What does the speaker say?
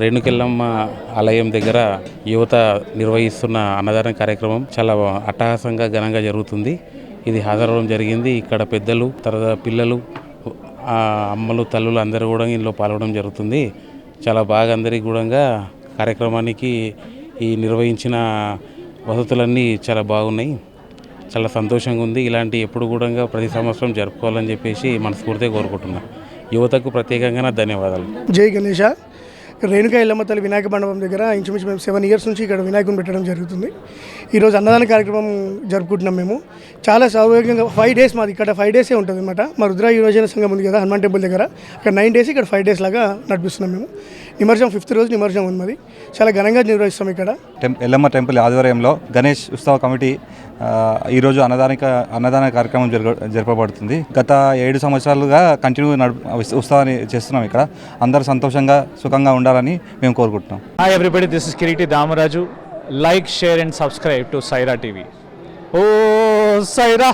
రేణుకెళ్ళమ్మ ఆలయం దగ్గర యువత నిర్వహిస్తున్న అన్నదాన కార్యక్రమం చాలా అట్టహాసంగా ఘనంగా జరుగుతుంది. ఇది హాజరవడం జరిగింది. ఇక్కడ పెద్దలు, తర్వాత పిల్లలు, అమ్మలు, తల్లులు అందరూ కూడా ఇందులో పాల్గొనడం జరుగుతుంది. చాలా బాగా అందరికీ కూడా కార్యక్రమానికి ఈ నిర్వహించిన వసతులన్నీ చాలా బాగున్నాయి. చాలా సంతోషంగా ఉంది. ఇలాంటి ఎప్పుడు కూడా ప్రతి సంవత్సరం జరుపుకోవాలని చెప్పేసి మనస్ఫూర్తిగా కోరుకుంటున్నాను. యువతకు ప్రత్యేకంగా ధన్యవాదాలు. జై గణేష. రేణుకా ఎల్లమ్మ తల్లి వినాయక మండపం దగ్గర ఇంచుమించు మేము 7 years నుంచి ఇక్కడ వినాయకుని పెట్టడం జరుగుతుంది. ఈరోజు అన్నదాన కార్యక్రమం జరుపుకుంటున్నాం. మేము చాలా సౌకర్యంగా 5 days మాది ఇక్కడ 5 days ఉంటుంది అనమాట. మా రుద్ర యువజన సంఘం ఉంది కదా హనుమాన్ టెంపుల్ దగ్గర, అక్కడ 9 days ఇక్కడ 5 days లాగా నడిపిస్తున్నాం మేము. నిమజ్జనం 5th రోజు నిమజ్జనం ఉంది. మాది చాలా ఘనంగా నిర్వహిస్తాం. ఇక్కడ ఎల్లమ్మ టెంపుల్ ఆధ్వర్యంలో గణేష్ ఉత్సవ కమిటీ ఈరోజు అన్నదాన కార్యక్రమం జరపబడుతుంది. గత 7 సంవత్సరాలుగా కంటిన్యూ ఉత్సవాన్ని చేస్తున్నాం. ఇక్కడ అందరూ సంతోషంగా సుఖంగా ఉండాలని మేము కోరుకుంటున్నాం. Hi everybody, this is Kiriti Damaraju. Like, share and subscribe to Saira TV. ఓ సైరా.